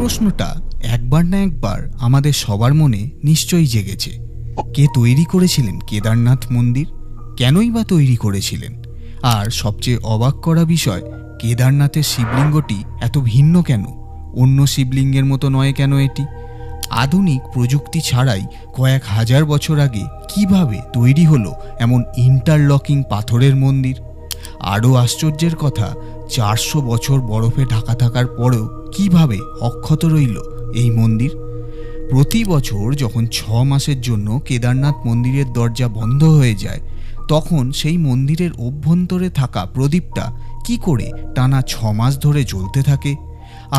প্রশ্নটা একবার না একবার আমাদের সবার মনে নিশ্চয়ই জেগেছে। কে তৈরি করেছিলেন কেদারনাথ মন্দির, কেনই বা তৈরি করেছিলেন, আর সবচেয়ে অবাক করা বিষয়, কেদারনাথের শিবলিঙ্গটি এত ভিন্ন কেন, অন্য শিবলিঙ্গের মতো নয় কেন এটি? আধুনিক প্রযুক্তি ছাড়াই কয়েক হাজার বছর আগে কিভাবে তৈরি হলো এমন ইন্টারলকিং পাথরের মন্দির? আরও আশ্চর্যের কথা, 400 বছর বরফে ঢাকা থাকার পরেও কিভাবে অক্ষত রইল এই মন্দির? প্রতি বছর যখন 6 মাসের জন্য কেদারনাথ মন্দিরের দরজা বন্ধ হয়ে যায়, তখন সেই মন্দিরের অভ্যন্তরে থাকা প্রদীপটা কি করে টানা 6 মাস ধরে জ্বলতে থাকে?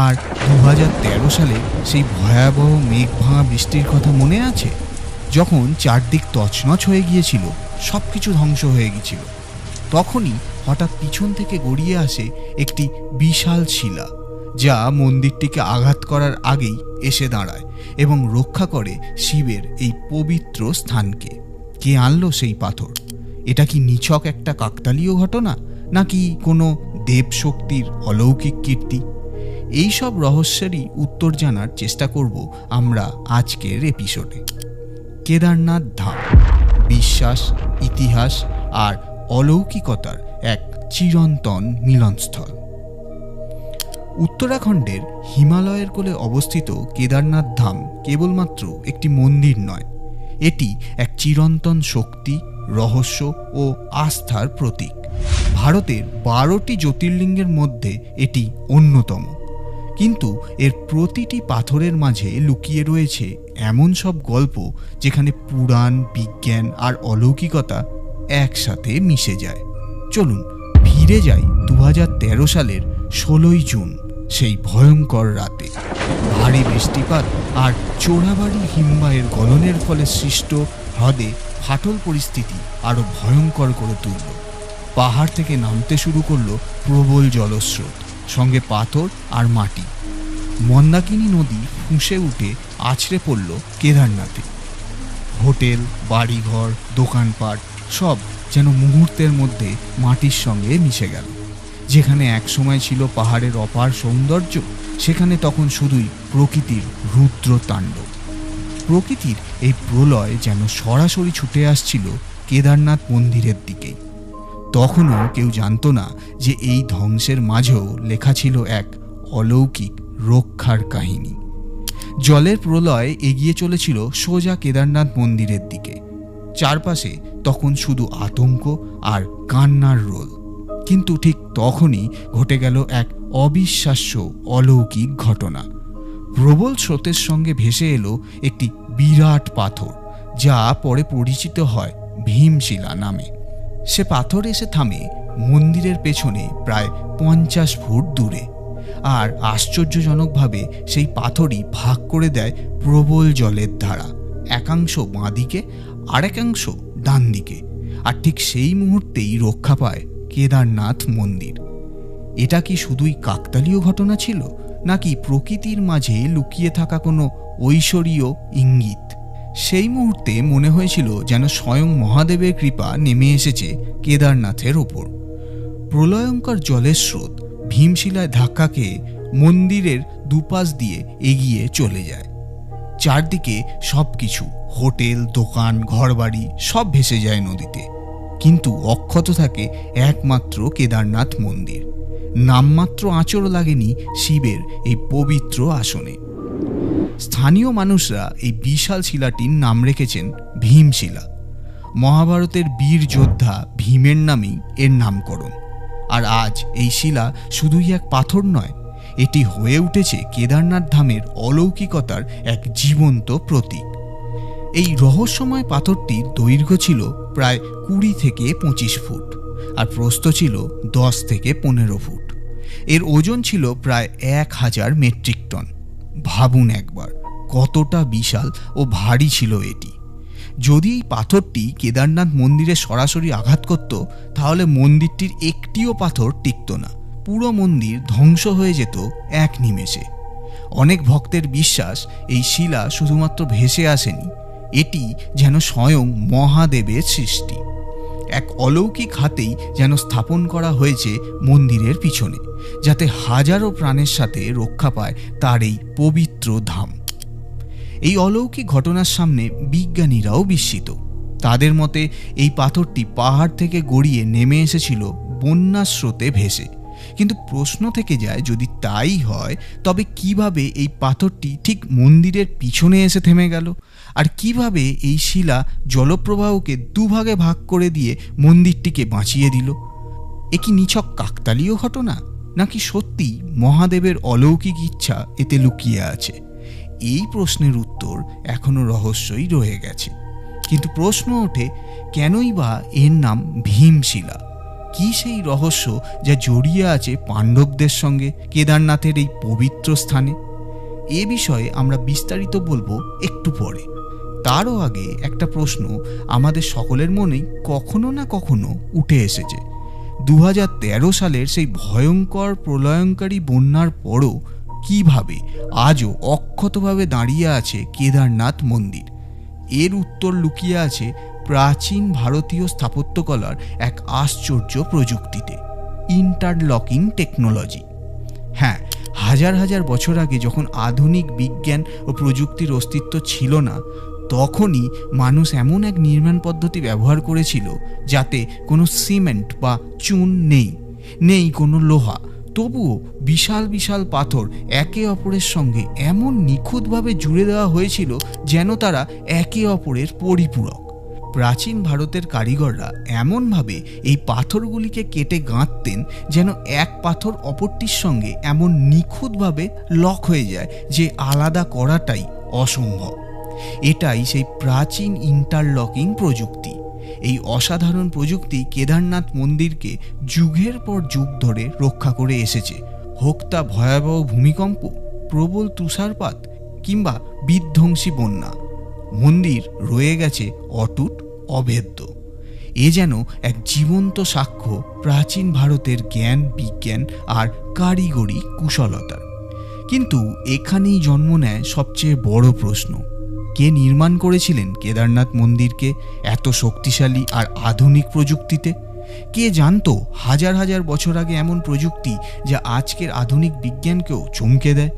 আর 2013 সালে সেই ভয়াবহ মেঘ ভাঙা বৃষ্টির কথা মনে আছে, যখন চারদিক তছনছ হয়ে গিয়েছিল, সব কিছু ধ্বংস হয়ে গিয়েছিল? তখনই হঠাৎ পিছন থেকে গড়িয়ে আসে একটি বিশাল শিলা, যা মন্দিরটিকে আঘাত করার আগেই এসে দাঁড়ায় এবং রক্ষা করে শিবের এই পবিত্র স্থানকে। কে আনলো সেই পাথর? এটা কি নিছক একটা কাকতালীয় ঘটনা, নাকি কোনো দেবশক্তির অলৌকিক কীর্তি? এই সব রহস্যেরই উত্তর জানার চেষ্টা করব আমরা আজকের এপিসোডে। কেদারনাথ ধাম, বিশ্বাস, ইতিহাস আর অলৌকিকতার এক চিরন্তন মিলনস্থল। উত্তরাখণ্ডের হিমালয়ের কোলে অবস্থিত কেদারনাথ ধাম কেবলমাত্র একটি মন্দির নয়, এটি এক চিরন্তন শক্তি, রহস্য ও আস্থার প্রতীক। ভারতের 12টি জ্যোতির্লিঙ্গের মধ্যে এটি অন্যতম, কিন্তু এর প্রতিটি পাথরের মাঝে লুকিয়ে রয়েছে এমন সব গল্প যেখানে পুরাণ, বিজ্ঞান আর অলৌকিকতা একসাথে মিশে যায়। চলুন ফিরে যাই 2013 সালের 16ই জুন, সেই ভয়ঙ্কর রাতে। ভারী বৃষ্টিপাত আর চোরাবাড়ি হিমবাহের গলনের ফলে সৃষ্ট হ্রদে ফাটল পরিস্থিতি আরও ভয়ঙ্কর করে তুলল। পাহাড় থেকে নামতে শুরু করলো প্রবল জলস্রোত, সঙ্গে পাথর আর মাটি। মন্দাকিনী নদী ফুঁসে উঠে আছড়ে পড়ল কেদারনাথে। হোটেল, বাড়িঘর, দোকানপাট সব যেন মুহূর্তের মধ্যে মাটির সঙ্গে মিশে গেল। যেখানে একসময় ছিল পাহাড়ের অপার সৌন্দর্য, সেখানে তখন শুধুই প্রকৃতির রুদ্র তাণ্ডব। প্রকৃতির এই প্রলয় যেন সরাসরি ছুটে আসছিল কেদারনাথ মন্দিরের দিকেই। তখনও কেউ জানত না যে এই ধ্বংসের মাঝেও লেখা ছিল এক অলৌকিক রক্ষার কাহিনী। জলের প্রলয় এগিয়ে চলেছিল সোজা কেদারনাথ মন্দিরের দিকে। চারপাশে তখন শুধু আতঙ্ক আর কান্নার রোল। কিন্তু ঠিক তখনই ঘটে গেল এক অবিশ্বাস্য অলৌকিক ঘটনা। প্রবল স্রোতের সঙ্গে ভেসে এলো একটি বিরাট পাথর, যা পরে পরিচিত হয় ভীমশিলা নামে। সে পাথর এসে থামে মন্দিরের পেছনে প্রায় 50 ফুট দূরে, আর আশ্চর্যজনকভাবে সেই পাথরই ভাগ করে দেয় প্রবল জলের ধারা, একাংশ বাঁ দিকে আর একাংশ ডান দিকে। আর ঠিক সেই মুহূর্তেই রক্ষা পায় কেদারনাথ মন্দির। এটা কি শুধুই কাকতালীয় ঘটনা ছিল, নাকি প্রকৃতির মাঝে লুকিয়ে থাকা কোনো ঐশ্বরীয় ইঙ্গিত? সেই মুহূর্তে মনে হয়েছিল যেন স্বয়ং মহাদেবের কৃপা নেমে এসেছে কেদারনাথের ওপর। প্রলয়ঙ্কর জলের স্রোত ভীমশিলায় ধাক্কা খেয়ে মন্দিরের দুপাশ দিয়ে এগিয়ে চলে যায়। চারদিকে সবকিছু, হোটেল, দোকান, ঘরবাড়ি সব ভেসে যায় নদীতে, কিন্তু অক্ষত থাকে একমাত্র কেদারনাথ মন্দির। নামমাত্র আঁচড় লাগেনি শিবের এই পবিত্র আসনে। স্থানীয় মানুষরা এই বিশাল শিলাটির নাম রেখেছেন ভীমশিলা। মহাভারতের বীর যোদ্ধা ভীমের নামেই এর নামকরণ। আর আজ এই শিলা শুধুই এক পাথর নয়, এটি হয়ে উঠেছে কেদারনাথ ধামের অলৌকিকতার এক জীবন্ত প্রতীক। এই রহস্যময় পাথরটির দৈর্ঘ্য ছিল প্রায় 20 থেকে 25 ফুট, আর প্রস্থ ছিল 10 থেকে 15 ফুট। এর ওজন ছিল প্রায় 1000 মেট্রিক টন। ভাবুন একবার কতটা বিশাল ও ভারী ছিল এটি। যদি এই পাথরটি কেদারনাথ মন্দিরে সরাসরি আঘাত করত, তাহলে মন্দিরটির একটিও পাথর টিকত না, পুরো মন্দির ধ্বংস হয়ে যেত এক নিমেষে। অনেক ভক্তের বিশ্বাস, এই শিলা শুধুমাত্র ভেসে আসেনি, এটি যেন স্বয়ং মহাদেবের সৃষ্টি। এক অলৌকিক হাতেই যেন স্থাপন করা হয়েছে মন্দিরের পিছনে, যাতে হাজারো প্রাণের সাথে রক্ষা পায় তার এই পবিত্র ধাম। এই অলৌকিক ঘটনার সামনে বিজ্ঞানীরাও বিস্মিত। তাদের মতে এই পাথরটি পাহাড় থেকে গড়িয়ে নেমে এসেছিল বন্যার স্রোতে ভেসে। কিন্তু প্রশ্ন থেকে যায়, যদি তাই হয় তবে কিভাবে এই পাথরটি ঠিক মন্দিরের পিছনে এসে থেমে গেল, আর কিভাবে এই শিলা জলপ্রবাহকে দুভাগে ভাগ করে দিয়ে মন্দিরটিকে বাঁচিয়ে দিল? এ কি নিছক কাকতালীয় ঘটনা, নাকি সত্যি মহাদেবের অলৌকিক ইচ্ছা এতে লুকিয়ে আছে? এই প্রশ্নের উত্তর এখনো রহস্যই রয়ে গেছে। কিন্তু প্রশ্ন ওঠে, কেনই বা এর নাম ভীমশিলা? কি সেই রহস্য যা জড়িয়ে আছে পাণ্ডবদের সঙ্গে কেদারনাথের এই পবিত্র স্থানে? এ বিষয়ে আমরা বিস্তারিত বলবো একটু পরে। তারও আগে একটা প্রশ্ন আমাদের সকলের মনেই কখনো না কখনো উঠে এসেছে। 2013 সালের সেই ভয়ঙ্কর প্রলয়ঙ্কারী বন্যার পরও কিভাবে আজও অক্ষতভাবে দাঁড়িয়ে আছে কেদারনাথ মন্দির? এর উত্তর লুকিয়ে আছে প্রাচীন ভারতীয় স্থাপত্যকলার এক আশ্চর্য প্রযুক্তিতে, ইন্টারলকিং টেকনোলজি। হ্যাঁ, হাজার হাজার বছর আগে যখন আধুনিক বিজ্ঞান ও প্রযুক্তির অস্তিত্ব ছিল না, তখনই মানুষ এমন এক নির্মাণ পদ্ধতি ব্যবহার করেছিল যাতে কোনো সিমেন্ট বা চুন নেই কোনো লোহা, তবুও বিশাল বিশাল পাথর একে অপরের সঙ্গে এমন নিখুঁতভাবে জুড়ে দেওয়া হয়েছিল যেন তারা একে অপরের পরিপূরক। প্রাচীন ভারতের কারিগররা এমনভাবে এই পাথরগুলিকে কেটে গাঁথতেন যেন এক পাথর অপরটির সঙ্গে এমন নিখুঁতভাবে লক হয়ে যায় যে আলাদা করাটাই অসম্ভব। এটাই সেই প্রাচীন ইন্টারলকিং প্রযুক্তি। এই অসাধারণ প্রযুক্তি কেদারনাথ মন্দিরকে যুগের পর যুগ ধরে রক্ষা করে এসেছে, হোক তা ভয়াবহ ভূমিকম্প, প্রবল তুষারপাত কিংবা বিধ্বংসী বন্যা। মন্দির রয়ে গেছে অটুট, অভেদ্য। এ যেন এক জীবন্ত সাক্ষ্য প্রাচীন ভারতের জ্ঞান, বিজ্ঞান আর কারিগরি কুশলতার। কিন্তু এখানেই জন্ম নেয় সবচেয়ে বড় প্রশ্ন, কে নির্মাণ করেছিলেন কেদারনাথ মন্দিরকে এত শক্তিশালী আর আধুনিক প্রযুক্তিতে? কে জানতো হাজার হাজার বছর আগে এমন প্রযুক্তি যা আজকের আধুনিক বিজ্ঞানকেও চমকে দেয়?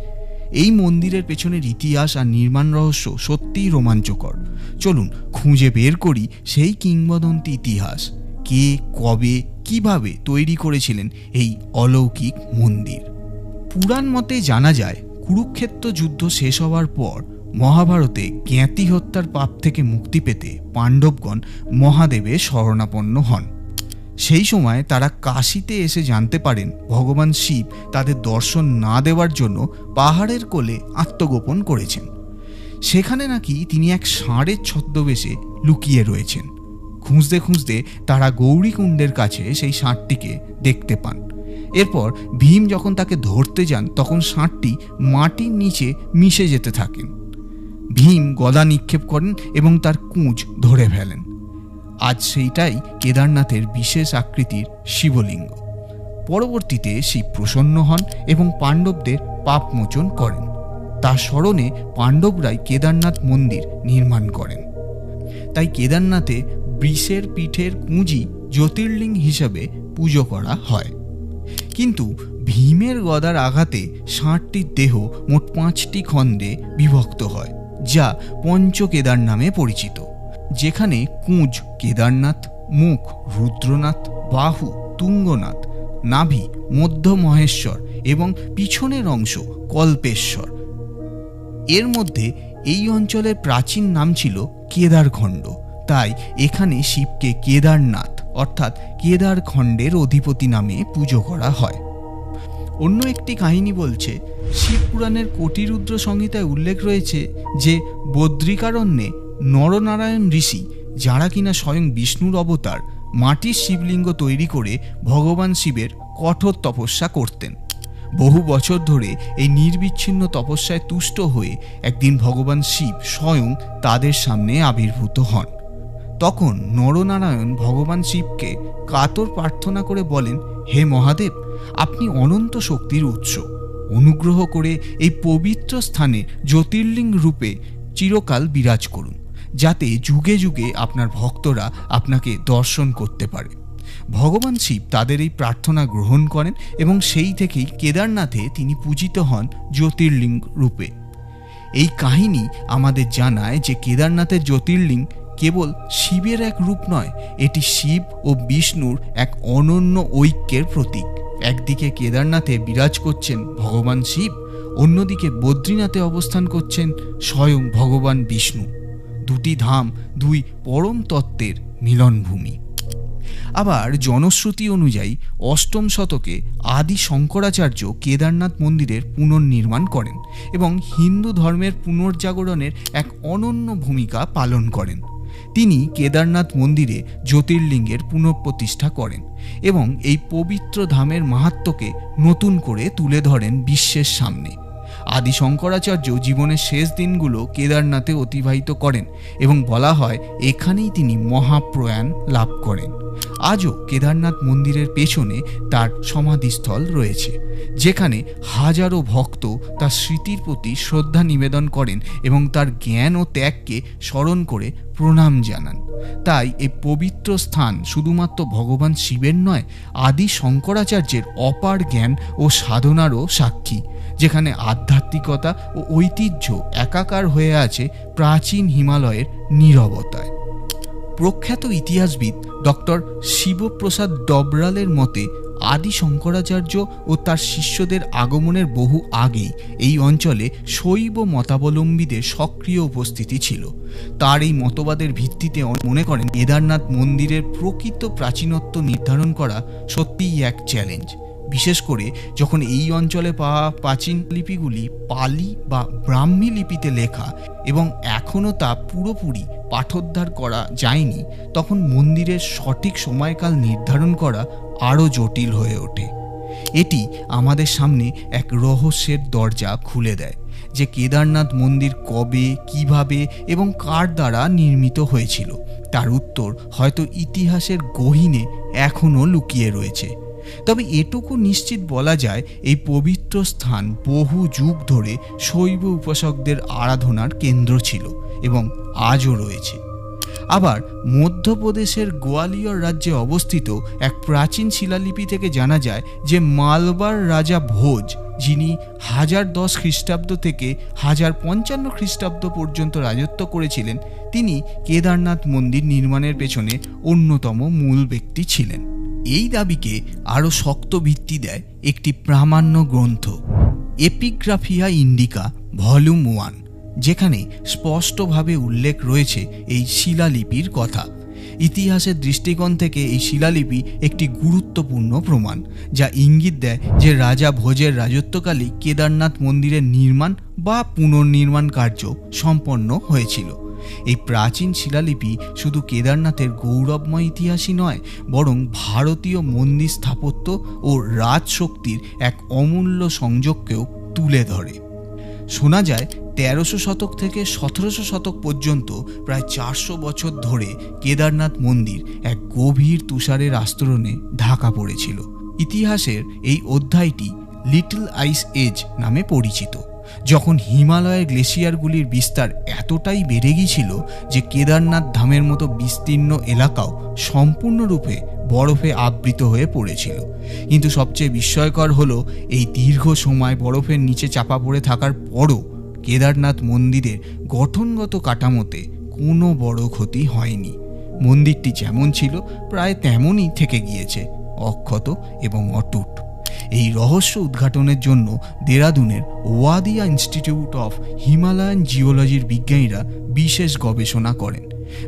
এই মন্দিরের পেছনের ইতিহাস আর নির্মাণ রহস্য সত্যিই রোমাঞ্চকর। চলুন খুঁজে বের করি সেই কিংবদন্তি ইতিহাস। কে, কবে, কিভাবে তৈরি করেছিলেন এই অলৌকিক মন্দির? পুরাণ মতে জানা যায়, কুরুক্ষেত্র যুদ্ধ শেষ হওয়ার পর মহাভারতে জ্ঞাতি হত্যার পাপ থেকে মুক্তি পেতে পাণ্ডবগণ মহাদেবের শরণাপন্ন হন। সেই সময় তারা কাশীতে এসে জানতে পারেন ভগবান শিব তাদের দর্শন না দেওয়ার জন্য পাহাড়ের কোলে আত্মগোপন করেছেন। সেখানে নাকি তিনি এক ষাঁড়ের ছদ্মবেশে লুকিয়ে রয়েছেন। খুঁজতে খুঁজতে তারা গৌরীকুণ্ডের কাছে সেই ষাঁড়টিকে দেখতে পান। এরপর ভীম যখন তাকে ধরতে যান, তখন ষাঁড়টি মাটির নিচে মিশে যেতে থাকেন। ভীম গদা নিক্ষেপ করেন এবং তার কুঁজ ধরে ফেলেন। আজ সেইটাই কেদারনাথের বিশেষ আকৃতির শিবলিঙ্গ। পরবর্তীতে শিব প্রসন্ন হন এবং পাণ্ডবদের পাপ মোচন করেন। তার স্মরণে পাণ্ডবরাই কেদারনাথ মন্দির নির্মাণ করেন। তাই কেদারনাথে বৃষের পিঠের কুঁজি জ্যোতির্লিঙ্গ হিসাবে পুজো করা হয়। কিন্তু ভীমের গদার আঘাতে ষাঁড়টির দেহ মোট 5টি খণ্ডে বিভক্ত হয়, যা পঞ্চ কেদার নামে পরিচিত, যেখানে কুঁজ কেদারনাথ, মুখ রুদ্রনাথ, বাহু তুঙ্গনাথ, নাভি মধ্য মহেশ্বর এবং পিছনের অংশ কল্পেশ্বর। এর মধ্যে এই অঞ্চলের প্রাচীন নাম ছিল কেদারখণ্ড। তাই এখানে শিবকে কেদারনাথ অর্থাৎ কেদারখণ্ডের অধিপতি নামে পুজো করা হয়। অন্য একটি কাহিনী বলছে, শিবপুরাণের কোটিরুদ্র সংহিতায় উল্লেখ রয়েছে যে বদ্রিকারণ্যে নরনারায়ণ ঋষি, যারা কিনা স্বয়ং বিষ্ণুর অবতার, মাটির শিবলিঙ্গ তৈরি করে ভগবান শিবের কঠোর তপস্যা করতেন। বহু বছর ধরে এই নির্বিচ্ছিন্ন তপস্যায় তুষ্ট হয়ে একদিন ভগবান শিব স্বয়ং তাদের সামনে আবির্ভূত হন। তখন নরনারায়ণ ভগবান শিবকে কাতর প্রার্থনা করে বলেন, হে মহাদেব, আপনি অনন্ত শক্তির উৎস, অনুগ্রহ করে এই পবিত্র স্থানে জ্যোতির্লিঙ্গ রূপে চিরকাল বিরাজ করুন, যাতে যুগে যুগে আপনার ভক্তরা আপনাকে দর্শন করতে পারে। ভগবান শিব তাদের এই প্রার্থনা গ্রহণ করেন এবং সেই থেকেই কেদারনাথে তিনি পূজিত হন জ্যোতির্লিঙ্গ রূপে। এই কাহিনী আমাদের জানায় যে কেদারনাথের জ্যোতির্লিঙ্গ কেবল শিবের এক রূপ নয়, এটি শিব ও বিষ্ণুর এক অনন্য ঐক্যের প্রতীক। একদিকে কেদারনাথে বিরাজ করছেন ভগবান শিব, অন্যদিকে বদ্রীনাথে অবস্থান করছেন স্বয়ং ভগবান বিষ্ণু। দুটি ধাম দুই পরম তত্ত্বের মিলনভূমি। আবার জনশ্রুতি অনুযায়ী অষ্টম শতকে আদি শঙ্করাচার্য কেদারনাথ মন্দিরের পুনর্নির্মাণ করেন এবং হিন্দু ধর্মের পুনর্জাগরণের এক অনন্য ভূমিকা পালন করেন। তিনি কেদারনাথ মন্দিরে জ্যোতির্লিঙ্গের পুনঃপ্রতিষ্ঠা করেন এবং এই পবিত্র ধামের মাহাত্ম্যকে নতুন করে তুলে ধরেন বিশ্বের সামনে। আদি শঙ্করাচার্য জীবনের শেষ দিনগুলো কেদারনাথে অতিবাহিত করেন এবং বলা হয় এখানেই তিনি মহাপ্রয়াণ লাভ করেন। আজও কেদারনাথ মন্দিরের পেছনে তার সমাধিস্থল রয়েছে, যেখানে হাজারো ভক্ত তার স্মৃতির প্রতি শ্রদ্ধা নিবেদন করেন এবং তার জ্ঞান ও ত্যাগকে স্মরণ করে প্রণাম জানান। তাই এই পবিত্র স্থান শুধুমাত্র ভগবান শিবের নয়, আদি শঙ্করাচার্যের অপার জ্ঞান ও সাধনারও সাক্ষী, যেখানে আধ্যাত্মিকতা ও ঐতিহ্য একাকার হয়ে আছে প্রাচীন হিমালয়ের নীরবতায়। প্রখ্যাত ইতিহাসবিদ ডক্টর শিবপ্রসাদ ডবরালের মতে আদি শঙ্করাচার্য ও তার শিষ্যদের আগমনের বহু আগেই এই অঞ্চলে শৈব মতাবলম্বীদের সক্রিয় উপস্থিতি ছিল। তার এই মতবাদের ভিত্তিতে মনে করেন কেদারনাথ মন্দিরের প্রকৃত প্রাচীনত্ব নির্ধারণ করা সত্যিই এক চ্যালেঞ্জ, বিশেষ করে যখন এই অঞ্চলে পাওয়া প্রাচীন লিপিগুলি পালি বা ব্রাহ্মী লিপিতে লেখা এবং এখনও তা পুরোপুরি পাঠোদ্ধার করা যায়নি। তখন মন্দিরের সঠিক সময়কাল নির্ধারণ করা আরও জটিল হয়ে ওঠে। এটি আমাদের সামনে এক রহস্যের দরজা খুলে দেয় যে কেদারনাথ মন্দির কবে, কিভাবে এবং কার দ্বারা নির্মিত হয়েছিল তার উত্তর হয়তো ইতিহাসের গহীনে এখনও লুকিয়ে রয়েছে। তবে এটুকু নিশ্চিত বলা যায়, এই পবিত্র স্থান বহু যুগ ধরে শৈব উপাসকদের আরাধনার কেন্দ্র ছিল এবং আজও রয়েছে। আবার মধ্যপ্রদেশের গোয়ালিয়র রাজ্যে অবস্থিত এক প্রাচীন শিলালিপি থেকে জানা যায় যে মালবার রাজা ভোজ, যিনি 1010 খ্রিস্টাব্দ থেকে 1055 খ্রিস্টাব্দ পর্যন্ত রাজত্ব করেছিলেন, তিনি কেদারনাথ মন্দির নির্মাণের পেছনে অন্যতম মূল ব্যক্তি ছিলেন। এই দাবিকে আরও শক্ত ভিত্তি দেয় একটি প্রামাণ্য গ্রন্থ, এপিগ্রাফিয়া ইন্ডিকা ভলিউম 1, যেখানে স্পষ্টভাবে উল্লেখ রয়েছে এই শিলালিপির কথা। ইতিহাসের দৃষ্টিকোণ থেকে এই শিলালিপি একটি গুরুত্বপূর্ণ প্রমাণ, যা ইঙ্গিত দেয় যে রাজা ভোজের রাজত্বকালে কেদারনাথ মন্দিরের নির্মাণ বা পুনর্নির্মাণ কার্য সম্পন্ন হয়েছিল। এই প্রাচীন শিলালিপি শুধু কেদারনাথের গৌরবময় ইতিহাসই নয়, বরং ভারতীয় মন্দির স্থাপত্য ও রাজশক্তির এক অমূল্য সংযোগকেও তুলে ধরে। শোনা যায় 1300 শতক থেকে 1700 শতক পর্যন্ত প্রায় 400 বছর ধরে কেদারনাথ মন্দির এক গভীর তুষারের আস্তরণে ঢাকা পড়েছিল। ইতিহাসের এই অধ্যায়টি লিটল আইস এজ নামে পরিচিত, যখন হিমালয়ের গ্লেশিয়ারগুলির বিস্তার এতটাই বেড়ে গিয়েছিল যে কেদারনাথ ধামের মতো বিস্তীর্ণ এলাকাও সম্পূর্ণরূপে বরফে আবৃত হয়ে পড়েছিল। কিন্তু সবচেয়ে বিস্ময়কর হলো, এই দীর্ঘ সময় বরফের নিচে চাপা পড়ে থাকার পরও কেদারনাথ মন্দিরের গঠনগত কাঠামোতে কোনো বড় ক্ষতি হয়নি। মন্দিরটি যেমন ছিল প্রায় তেমনই থেকে গিয়েছে, অক্ষত এবং অটুট। এই রহস্য উদ্ঘাটনের জন্য দেরাদুনের ওয়াদিয়া ইনস্টিটিউট অফ হিমালয়ান জিওলজির বিজ্ঞানীরা বিশেষ গবেষণা করেন।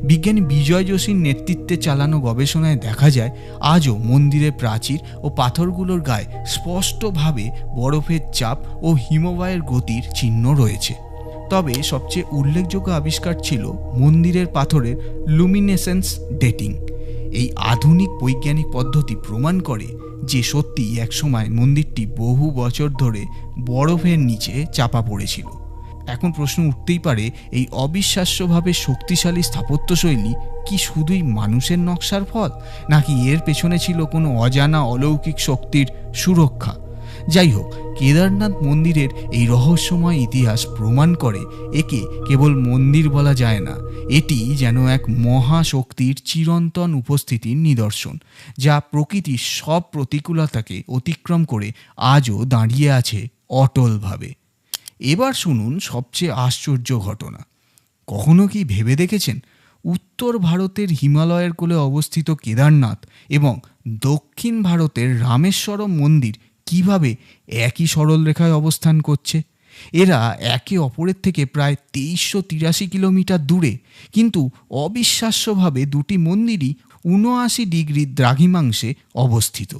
বিজ্ঞানী বিজয় যোশীর নেতৃত্বে চালানো গবেষণায় দেখা যায় আজও মন্দিরের প্রাচীর ও পাথরগুলোর গায়ে স্পষ্টভাবে বরফের চাপ ও হিমবাহের গতির চিহ্ন রয়েছে। তবে সবচেয়ে উল্লেখযোগ্য আবিষ্কার ছিল মন্দিরের পাথরের লুমিনেসেন্স ডেটিং। এই আধুনিক বৈজ্ঞানিক পদ্ধতি প্রমাণ করে যে সত্যি একসময় মন্দিরটি বহু বছর ধরে বরফের নিচে চাপা পড়েছিল। এখন প্রশ্ন উঠতেই পারে, এই অবিশ্বাস্যভাবে শক্তিশালী স্থাপত্যশৈলী কি শুধুই মানুষের নকশার ফল, নাকি এর পেছনে ছিল কোনো অজানা অলৌকিক শক্তির সুরক্ষা? যাই হোক, কেদারনাথ মন্দিরের এই রহস্যময় ইতিহাস প্রমাণ করে একে কেবল মন্দির বলা যায় না, এটি যেন এক মহাশক্তির চিরন্তন উপস্থিতির নিদর্শন, যা প্রকৃতির সব প্রতিকূলতাকে অতিক্রম করে আজও দাঁড়িয়ে আছে অটলভাবে। এবার শুনুন সবচেয়ে আশ্চর্য ঘটনা। কখনো কি ভেবে দেখেছেন উত্তর ভারতের হিমালয়ের কোলে অবস্থিত কেদারনাথ এবং দক্ষিণ ভারতের রামেশ্বরম মন্দির কিভাবে একই সরলরেখায় অবস্থান করছে? এরা একে অপরের থেকে প্রায় 2383 কিলোমিটার দূরে, কিন্তু অবিশ্বাস্যভাবে দুটি মন্দিরই 79 ডিগ্রি দ্রাঘিমাংশে অবস্থিত।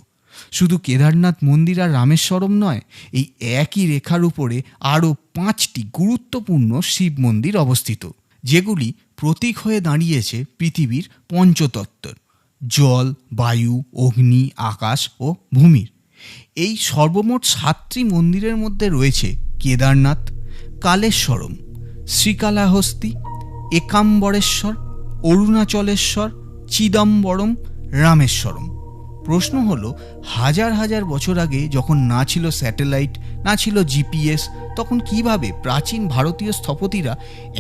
শুধু কেদারনাথ মন্দির আর রামেশ্বরম নয়, এই একই রেখার উপরে আরও 5টি গুরুত্বপূর্ণ শিব মন্দির অবস্থিত, যেগুলি প্রতীক হয়ে দাঁড়িয়েছে পৃথিবীর পঞ্চতত্ত্বর: জল, বায়ু, অগ্নি, আকাশ ও ভূমির। এই সর্বমোট 7টি মন্দিরের মধ্যে রয়েছে কেদারনাথ, কালেশ্বরম, শ্রীকালাহস্তি, একাম্বরেশ্বর, অরুণাচলেশ্বর, চিদম্বরম, রামেশ্বরম। প্রশ্ন হলো, হাজার হাজার বছর আগে যখন না ছিল স্যাটেলাইট, না ছিল জিপিএস, তখন কিভাবে প্রাচীন ভারতীয় স্থপতিরা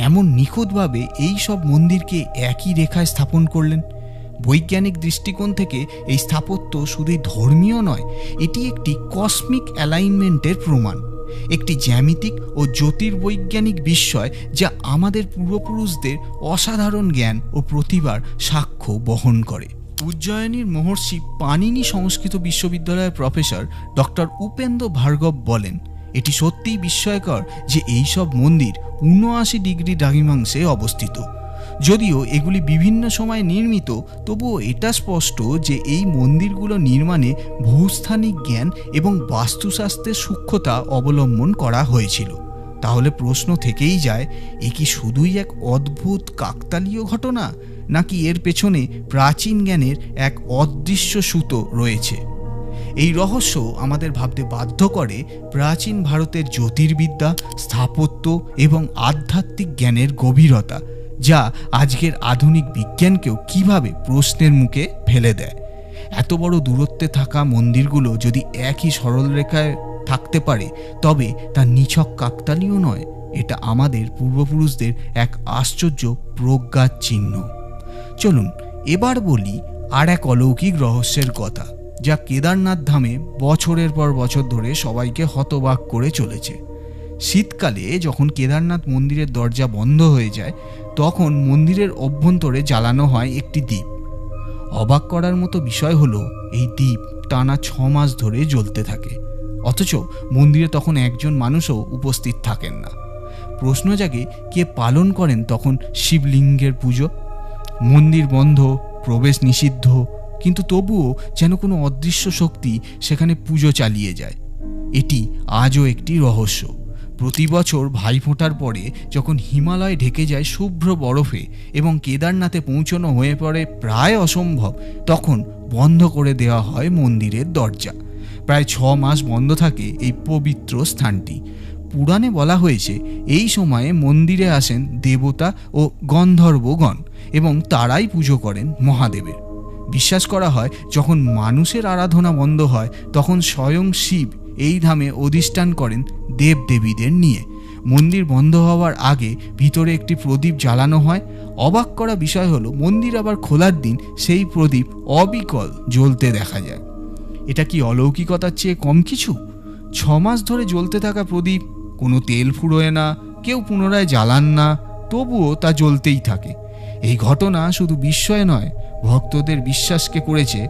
এমন নিখুঁতভাবে এই সব মন্দিরকে একই রেখায় স্থাপন করলেন? বৈজ্ঞানিক দৃষ্টিকোণ থেকে এই স্থাপত্য শুধুই ধর্মীয় নয়, এটি একটি কসমিক অ্যালাইনমেন্টের প্রমাণ, একটি জ্যামিতিক ও জ্যোতির্বৈজ্ঞানিক বিস্ময় যা আমাদের পূর্বপুরুষদের অসাধারণ জ্ঞান ও প্রতিভার সাক্ষ্য বহন করে। উজ্জয়িনীর মহর্ষি পানিনি সংস্কৃত বিশ্ববিদ্যালয়ের প্রফেসর ডক্টর উপেন্দ্র ভার্গব বলেন, এটি সত্যিই বিস্ময়কর যে এই সব মন্দির 79 ডিগ্রি দ্রাঘিমাংশে অবস্থিত। যদিও এগুলি বিভিন্ন সময়ে নির্মিত, তবুও এটা স্পষ্ট যে এই মন্দিরগুলো নির্মাণে ভূস্থানিক জ্ঞান এবং বাস্তুশাস্ত্রের সূক্ষ্মতা অবলম্বন করা হয়েছিল। তাহলে প্রশ্ন থেকেই যায়, এ কি শুধুই এক অদ্ভুত কাকতালীয় ঘটনা, নাকি এর পেছনে প্রাচীন জ্ঞানের এক অদৃশ্য সুতো রয়েছে? এই রহস্য আমাদের ভাবতে বাধ্য করে প্রাচীন ভারতের জ্যোতির্বিদ্যা, স্থাপত্য এবং আধ্যাত্মিক জ্ঞানের গভীরতা, যা আজকের আধুনিক বিজ্ঞানকেও কিভাবে প্রশ্নের মুখে ফেলে দেয়। এত বড় দূরত্বে থাকা মন্দিরগুলো যদি একই সরলরেখায় থাকতে পারে, তবে তা নিছক কাকতালীয় নয়, এটা আমাদের পূর্বপুরুষদের এক আশ্চর্য প্রজ্ঞার চিহ্ন। চলুন এবার বলি আর এক অলৌকিক রহস্যের কথা, যা কেদারনাথ ধামে বছরের পর বছর ধরে সবাইকে হতবাক করে চলেছে। শীতকালে যখন কেদারনাথ মন্দিরের দরজা বন্ধ হয়ে যায়, তখন মন্দিরের অভ্যন্তরে জ্বালানো হয় একটি দ্বীপ। অবাক করার মতো বিষয় হলো, এই দ্বীপ টানা 6 মাস ধরে জ্বলতে থাকে, অথচ মন্দিরে তখন একজন মানুষও উপস্থিত থাকেন না। প্রশ্ন জাগে, কে পালন করেন তখন শিবলিঙ্গের পুজো? মন্দির বন্ধ, প্রবেশ নিষিদ্ধ, কিন্তু তবুও যেন কোনো অদৃশ্য শক্তি সেখানে পুজো চালিয়ে যায়। এটি আজও একটি রহস্য। প্রতি বছর ভাইফোঁটার পরে যখন হিমালয় ঢেকে যায় শুভ্র বরফে এবং কেদারনাথে পৌঁছানো হয়ে পড়ে প্রায় অসম্ভব, তখন বন্ধ করে দেওয়া হয় মন্দিরের দরজা। প্রায় 6 মাস বন্ধ থাকে এই পবিত্র স্থানটি। পুরাণে বলা হয়েছে, এই সময়ে মন্দিরে আসেন দেবতা ও গন্ধর্বগণ এবং তারাই পুজো করেন মহাদেবের। বিশ্বাস করা হয়, যখন মানুষের আরাধনা বন্ধ হয়, তখন স্বয়ং শিব এই ধামে অধিষ্ঠান করেন দেবদেবীদের নিয়ে। মন্দির বন্ধ হওয়ার আগে ভিতরে একটি প্রদীপ জ্বালানো হয়। অবাক করা বিষয় হলো, মন্দির আবার খোলার দিন সেই প্রদীপ অবিকল জ্বলতে দেখা যায়। এটা কি অলৌকিকতার চেয়ে কম কিছু? 6 মাস ধরে জ্বলতে থাকা প্রদীপ, কোনো তেল ফুরোয় না, কেউ পুনরায় জ্বালান না, তবুও তা জ্বলতেই থাকে। এই ঘটনা শুধু বিস্ময় নয়, ভক্তদের বিশ্বাসকে করেছে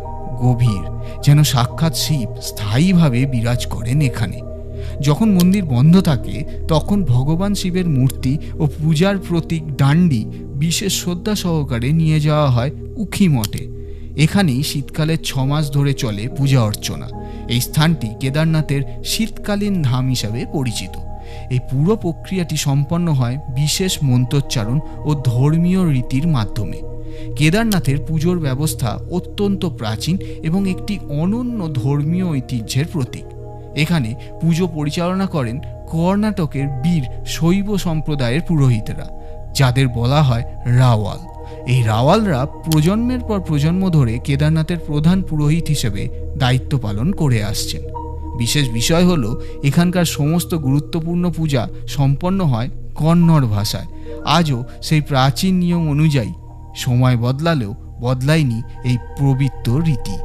গভীর, যেন সাক্ষাৎ শিব স্থায়ীভাবে বিরাজ করেন এখানে। যখন মন্দির বন্ধ থাকে, তখন ভগবান শিবের মূর্তি ও পূজার প্রতীক ডান্ডি বিশেষ শ্রদ্ধা সহকারে নিয়ে যাওয়া হয় উখি মঠে। এখানেই শীতকালে 6 মাস ধরে চলে পূজা অর্চনা। এই স্থানটি কেদারনাথের শীতকালীন ধাম হিসাবে পরিচিত। এই পুরো প্রক্রিয়াটি সম্পন্ন হয় বিশেষ মন্ত্রোচ্চারণ ও ধর্মীয় রীতির মাধ্যমে। কেদারনাথের পুজোর ব্যবস্থা অত্যন্ত প্রাচীন এবং একটি অনন্য ধর্মীয় ঐতিহ্যের প্রতীক। এখানে পুজো পরিচালনা করেন কর্ণাটকের বীর শৈব সম্প্রদায়ের পুরোহিতরা, যাদের বলা হয় রাওয়াল। এই রাওয়ালরা প্রজন্মের পর প্রজন্ম ধরে কেদারনাথের প্রধান পুরোহিত হিসেবে দায়িত্ব পালন করে আসছেন। বিশেষ বিষয় হলো এখানকার সমস্ত গুরুত্বপূর্ণ পূজা সম্পন্ন হয় কন্নড় ভাষায়। আজও সেই প্রাচীন নিয়ম অনুযায়ী সময় বদলালেও বদলায়নি এই পবিত্র রীতি।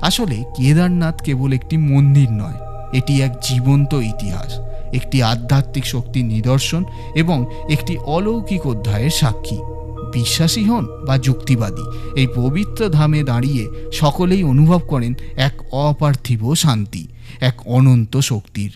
আসলে কেদারনাথ কেবল একটি মন্দির নয়, এটি এক জীবন্ত ইতিহাস, একটি আধ্যাত্মিক শক্তির নিদর্শন এবং একটি অলৌকিক অধ্যায়ের সাক্ষী। বিশ্বাসী হন বা যুক্তিবাদী, এই পবিত্র ধামে দাঁড়িয়ে সকলেই অনুভব করেন এক অপার্থিব শান্তি, এক অনন্ত শক্তির